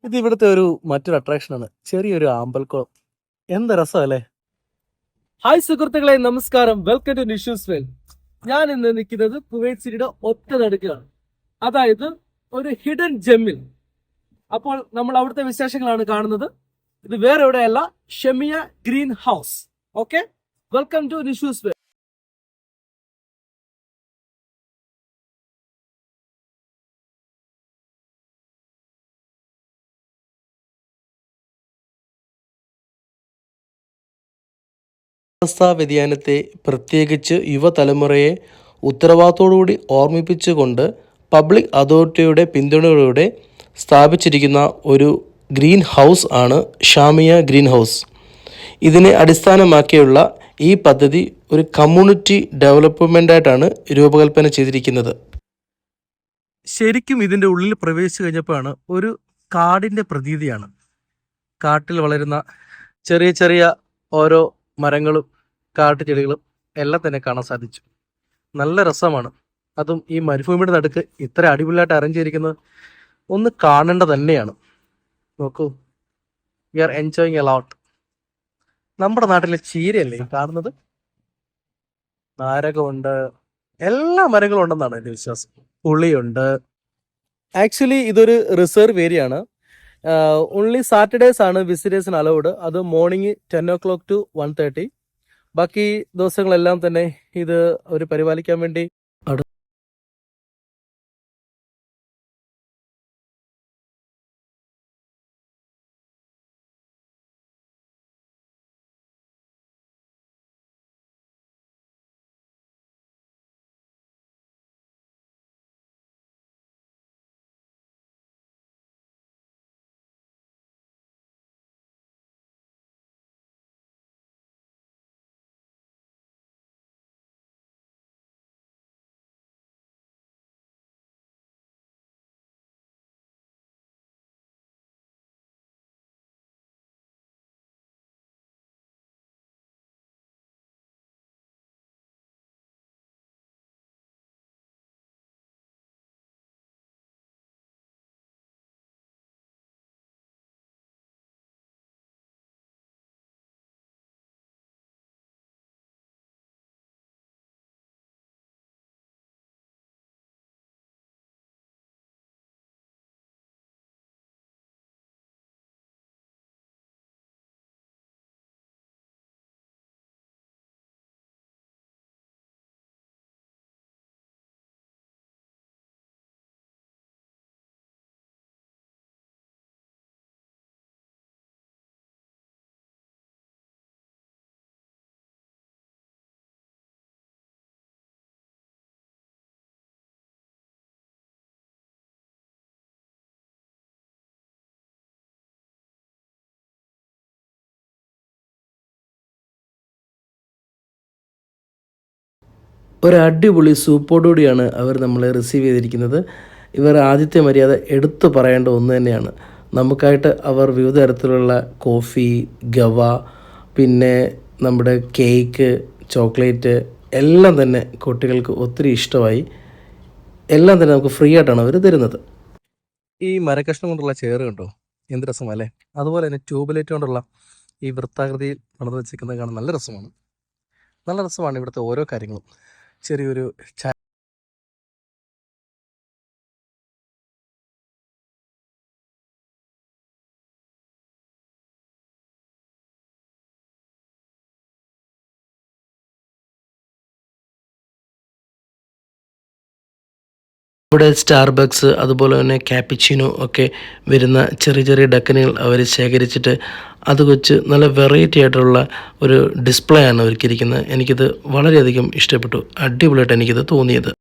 ഇത് ഇവിടുത്തെ മറ്റൊരു അട്രാക്ഷനാണ്. ചെറിയൊരു അമ്പൽക്കുളം. എന്ത് രസമല്ലേ? ഹായ് സുഹൃത്തുക്കളെ, നമസ്കാരം. Welcome to Nishu's world. ഞാൻ ഇന്ന് നിൽക്കുന്നത് കുവൈറ്റ് സിറ്റിയുടെ ഒറ്റ നടുക്കിലാണ്, അതായത് ഒരു ഹിഡൻ ജെമ്മിൽ. അപ്പോൾ നമ്മൾ അവിടുത്തെ വിശേഷങ്ങളാണ് കാണുന്നത്. ഇത് വേറെ എവിടെയല്ല, Shemiya greenhouse. Okay, welcome to Nishu's world. കാലാവസ്ഥാ വ്യതിയാനത്തെ, പ്രത്യേകിച്ച് യുവതലമുറയെ ഉത്തരവാദിത്തോടുകൂടി ഓർമ്മിപ്പിച്ചുകൊണ്ട് പബ്ലിക് അതോറിറ്റിയുടെ പിന്തുണയോടെ സ്ഥാപിച്ചിരിക്കുന്ന ഒരു ഗ്രീൻ ഹൗസ് ആണ് ഷാമിയ ഗ്രീൻ ഹൗസ്. ഇതിനെ അടിസ്ഥാനമാക്കിയുള്ള ഈ പദ്ധതി ഒരു കമ്മ്യൂണിറ്റി ഡെവലപ്മെൻ്റായിട്ടാണ് രൂപകൽപ്പന ചെയ്തിരിക്കുന്നത്. ശരിക്കും ഇതിൻ്റെ ഉള്ളിൽ പ്രവേശിച്ചു കഴിഞ്ഞപ്പോഴാണ് ഒരു കാടിൻ്റെ പ്രതീതിയാണ്. കാട്ടിൽ വളരുന്ന ചെറിയ ചെറിയ ഓരോ മരങ്ങളും കാട്ടുചെടികളും എല്ലാം തന്നെ കാണാൻ സാധിച്ചു. നല്ല രസമാണ്. അതും ഈ മരുഭൂമിയുടെ നടുക്ക് ഇത്ര അടിപൊളിയായിട്ട് അറേഞ്ച് ചെയ്തിരിക്കുന്നത് ഒന്ന് കാണേണ്ട തന്നെയാണ്. നോക്കൂ, we are enjoying a lot. നമ്മുടെ നാട്ടിലെ ചീരയല്ലേ കാണുന്നത്? നാരകമുണ്ട്, എല്ലാ മരങ്ങളും ഉണ്ടെന്നാണ് എൻ്റെ വിശ്വാസം. പുളിയുണ്ട്. ആക്ച്വലി ഇതൊരു റിസർവ് ഏരിയ ആണ്. ഓൺലി സാറ്റർഡേസ് ആണ് വിസിറ്റേഴ്സിന് അലൗഡ്. അത് മോർണിംഗ് 10 o'clock to 1:30. ബാക്കി ദിവസങ്ങളെല്ലാം തന്നെ ഇത് അവർ പരിപാലിക്കാൻ വേണ്ടി ഒരു അടിപൊളി സൂപ്പോടുകൂടിയാണ് അവർ നമ്മളെ റിസീവ് ചെയ്തിരിക്കുന്നത്. ഇവർ ആദ്യത്തെ മര്യാദ എടുത്തു പറയേണ്ട ഒന്ന് തന്നെയാണ്. നമുക്കായിട്ട് അവർ വിവിധ തരത്തിലുള്ള കോഫി, ഗവ, പിന്നെ നമ്മുടെ കേക്ക്, ചോക്ലേറ്റ് എല്ലാം തന്നെ കുട്ടികൾക്ക് ഒത്തിരി ഇഷ്ടമായി. എല്ലാം തന്നെ നമുക്ക് ഫ്രീ ആയിട്ടാണ് അവർ തരുന്നത്. ഈ മരക്കഷ്ണം കൊണ്ടുള്ള ചെയർ കണ്ടോ, എന്ത് രസമല്ലേ? അതുപോലെ തന്നെ ട്യൂബ്ലൈറ്റ് കൊണ്ടുള്ള ഈ വൃത്താകൃതിയിൽ പണിത് വെച്ചിരിക്കുന്നത് കാണാൻ നല്ല രസമാണ്. നല്ല രസമാണ് ഇവിടുത്തെ ഓരോ കാര്യങ്ങളും. ചെറിയൊരു ഇവിടെ സ്റ്റാർബക്സ്, അതുപോലെ തന്നെ ക്യാപ്പിച്ചിനോ ഒക്കെ വരുന്ന ചെറിയ ചെറിയ ഡക്കനുകൾ അവർ ശേഖരിച്ചിട്ട് അത് വെച്ച് നല്ല വെറൈറ്റി ആയിട്ടുള്ള ഒരു ഡിസ്പ്ലേ ആണ് ഒരുക്കിയിരിക്കുന്നത്. എനിക്കിത് വളരെയധികം ഇഷ്ടപ്പെട്ടു. അടിപൊളിയായിട്ട് എനിക്കിത് തോന്നിയത്.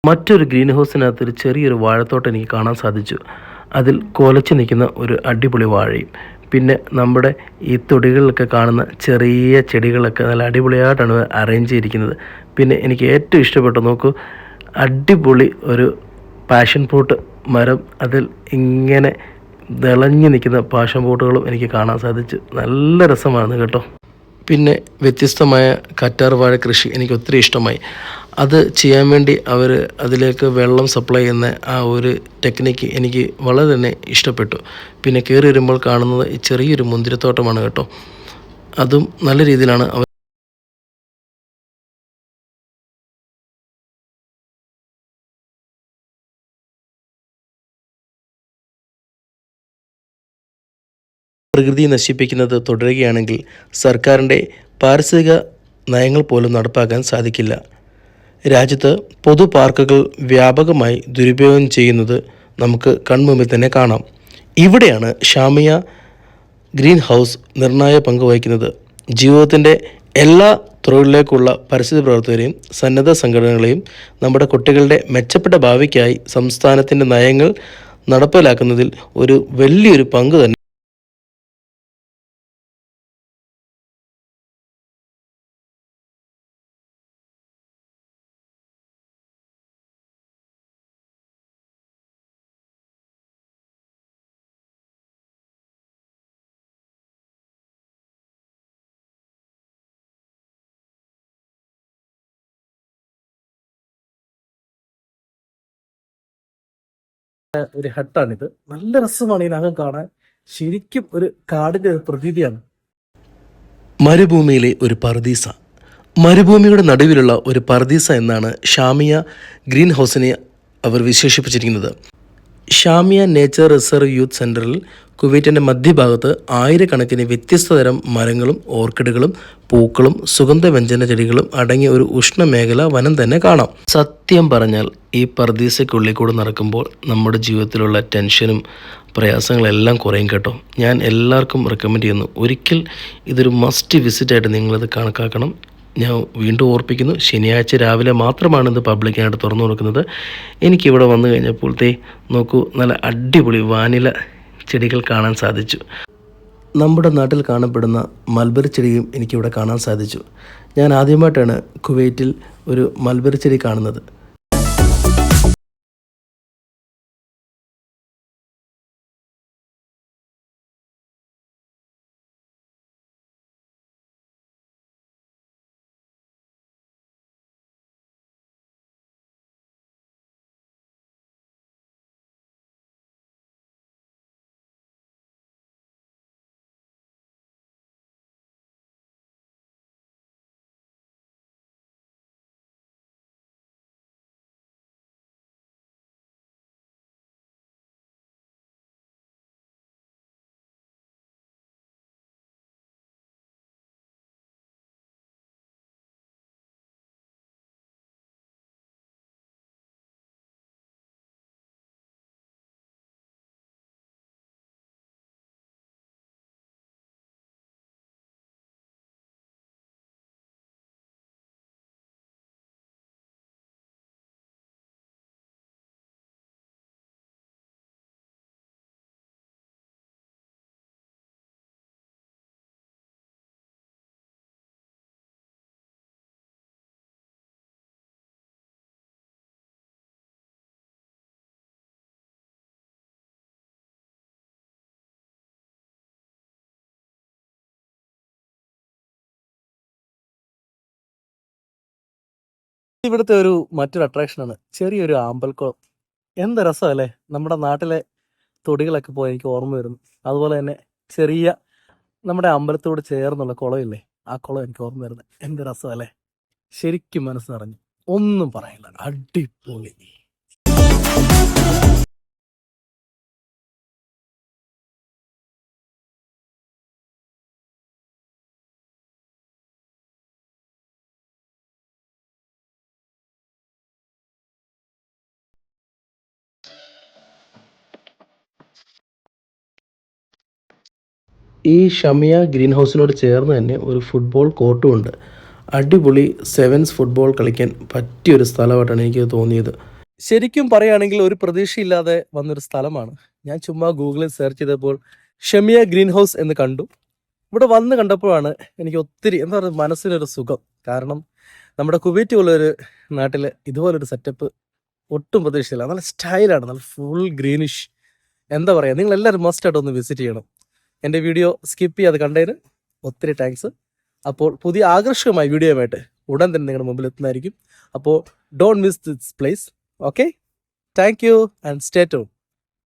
മറ്റൊരു ഗ്രീൻ ഹൗസിനകത്ത് ഒരു ചെറിയൊരു വാഴത്തോട്ടം എനിക്ക് കാണാൻ സാധിച്ചു. അതിൽ കുലച്ച് നിൽക്കുന്ന ഒരു അടിപൊളി വാഴയും, പിന്നെ നമ്മുടെ ഈ തൊടികളിലൊക്കെ കാണുന്ന ചെറിയ ചെടികളൊക്കെ നല്ല അടിപൊളിയായിട്ടാണ് അറേഞ്ച് ചെയ്തിരിക്കുന്നത്. പിന്നെ എനിക്ക് ഏറ്റവും ഇഷ്ടപ്പെട്ടു, നോക്കൂ, അടിപൊളി ഒരു പാഷൻ ഫ്രൂട്ട് മരം, അതിൽ ഇങ്ങനെ വിളഞ്ഞു നിൽക്കുന്ന പാഷൻ ഫ്രൂട്ടുകളും എനിക്ക് കാണാൻ സാധിച്ചു. നല്ല രസമാണ് കേട്ടോ. പിന്നെ വ്യത്യസ്തമായ കറ്റാർ വാഴ കൃഷി എനിക്ക് ഒത്തിരി ഇഷ്ടമായി. അത് ചെയ്യാൻ വേണ്ടി അവർ അതിലേക്ക് വെള്ളം സപ്ലൈ ചെയ്യുന്ന ആ ഒരു ടെക്നിക്ക് എനിക്ക് വളരെ തന്നെ ഇഷ്ടപ്പെട്ടു. പിന്നെ കയറി വരുമ്പോൾ കാണുന്നത് ഈ ചെറിയൊരു മുന്തിരിത്തോട്ടമാണ് കേട്ടോ. അതും നല്ല രീതിയിലാണ് അവർ പ്രകൃതി നശിപ്പിക്കുന്നത് തുടരുകയാണെങ്കിൽ സർക്കാരിൻ്റെ പാരിസ്ഥിതിക നയങ്ങൾ പോലും നടപ്പാക്കാൻ സാധിക്കില്ല. രാജ്യത്ത് പൊതു പാർക്കുകൾ വ്യാപകമായി ദുരുപയോഗം ചെയ്യുന്നത് നമുക്ക് കൺമുമ്പിൽ തന്നെ കാണാം. ഇവിടെയാണ് ഷാമിയ ഗ്രീൻ ഹൗസ് നിർണായക പങ്ക് വഹിക്കുന്നത്. ജീവിതത്തിൻ്റെ എല്ലാ തൊഴിലിലേക്കുള്ള പരിസ്ഥിതി പ്രവർത്തകരെയും സന്നദ്ധ സംഘടനകളെയും നമ്മുടെ കുട്ടികളുടെ മെച്ചപ്പെട്ട ഭാവിക്കായി സംസ്ഥാനത്തിൻ്റെ നയങ്ങൾ നടപ്പിലാക്കുന്നതിൽ ഒരു വലിയൊരു പങ്ക് തന്നെ. ഒരു ഹട്ടാണിത്. നല്ല രസമാണ് ഇതിനകം കാണാൻ. ശരിക്കും ഒരു കാടിന്റെ ഒരു പ്രതീതിയാണ്. മരുഭൂമിയിലെ ഒരു പർദീസ. മരുഭൂമിയുടെ നടുവിലുള്ള ഒരു പർദീസ എന്നാണ് ഷാമിയ ഗ്രീൻ ഹൗസിനെ അവർ വിശേഷിപ്പിച്ചിരിക്കുന്നത്. ഷാമിയ നേച്ചർ റിസർവ് യൂത്ത് സെൻറ്ററിൽ കുവൈറ്റിൻ്റെ മധ്യഭാഗത്ത് ആയിരക്കണക്കിന് വ്യത്യസ്ത തരം മരങ്ങളും ഓർക്കിഡുകളും പൂക്കളും സുഗന്ധവ്യഞ്ജന ചെടികളും അടങ്ങിയ ഒരു ഉഷ്ണമേഖല വനം തന്നെ കാണാം. സത്യം പറഞ്ഞാൽ ഈ പർദീസയ്ക്കുള്ളിൽ കൂടെ നടക്കുമ്പോൾ നമ്മുടെ ജീവിതത്തിലുള്ള ടെൻഷനും പ്രയാസങ്ങളെല്ലാം കുറയും കേട്ടോ. ഞാൻ എല്ലാവർക്കും റെക്കമെൻഡ് ചെയ്യുന്നു. ഒരിക്കൽ ഇതൊരു മസ്റ്റ് വിസിറ്റായിട്ട് നിങ്ങളത് കണക്കാക്കണം. ഞാൻ വീണ്ടും ഓർപ്പിക്കുന്നു, ശനിയാഴ്ച രാവിലെ മാത്രമാണ് ഇത് പബ്ലിക്കായിട്ട് തുറന്നു കൊടുക്കുന്നത്. എനിക്കിവിടെ വന്നു കഴിഞ്ഞപ്പോൾ നോക്കൂ, നല്ല അടിപൊളി വാനില ചെടികൾ കാണാൻ സാധിച്ചു. നമ്മുടെ നാട്ടിൽ കാണപ്പെടുന്ന മൽബറി ചെടിയും എനിക്കിവിടെ കാണാൻ സാധിച്ചു. ഞാൻ ആദ്യമായിട്ടാണ് കുവൈറ്റിൽ ഒരു മൽബറി ചെടി കാണുന്നത്. ഇവിടുത്തെ മറ്റൊരു അട്രാക്ഷനാണ് ചെറിയൊരു ആമ്പൽക്കുളം. എന്ത് രസമല്ലേ, നമ്മുടെ നാട്ടിലെ തൊടികളൊക്കെ പോയി എനിക്ക് ഓർമ്മ വരുന്നു. അതുപോലെ തന്നെ ചെറിയ നമ്മുടെ അമ്പലത്തോട് ചേർന്നുള്ള കുളമില്ലേ, ആ കുളം എനിക്ക് ഓർമ്മ വരുന്നത്. എന്ത് രസമല്ലേ, ശരിക്കും മനസ്സ് നിറഞ്ഞു. ഒന്നും പറയില്ല, അടിപൊളി. ഈ ഷമിയ ഗ്രീൻ ഹൗസിനോട് ചേർന്ന് തന്നെ ഒരു ഫുട്ബോൾ കോർട്ടും ഉണ്ട്. അടിപൊളി സെവൻസ് ഫുട്ബോൾ കളിക്കാൻ പറ്റിയൊരു സ്ഥലമായിട്ടാണ് എനിക്ക് തോന്നിയത്. ശരിക്കും പറയുകയാണെങ്കിൽ ഒരു പ്രതീക്ഷയില്ലാതെ വന്നൊരു സ്ഥലമാണ്. ഞാൻ ചുമ്മാ ഗൂഗിളിൽ സെർച്ച് ചെയ്തപ്പോൾ ഷെമിയ ഗ്രീൻ ഹൗസ് എന്ന് കണ്ടു. ഇവിടെ വന്ന് കണ്ടപ്പോഴാണ് എനിക്ക് ഒത്തിരി എന്താ പറയുക മനസ്സിനൊരു സുഖം. കാരണം നമ്മുടെ കുവൈറ്റ് പോലൊരു നാട്ടിൽ ഇതുപോലൊരു സെറ്റപ്പ് ഒട്ടും പ്രതീക്ഷയില്ല. നല്ല സ്റ്റൈലാണ്, നല്ല ഫുൾ ഗ്രീനിഷ്. എന്താ പറയുക, നിങ്ങൾ എല്ലാവരും മസ്റ്റ് ആയിട്ട് ഒന്ന് വിസിറ്റ് ചെയ്യണം. എൻ്റെ വീഡിയോ സ്കിപ്പ് ചെയ്യാതെ കണ്ടതിന് ഒത്തിരി താങ്ക്സ്. അപ്പോൾ പുതിയ ആകർഷകമായ വീഡിയോയുമായിട്ട് ഉടൻ തന്നെ നിങ്ങളുടെ മുമ്പിൽ എത്തുന്നതായിരിക്കും. അപ്പോൾ don't miss this place. Okay, thank you and stay tune.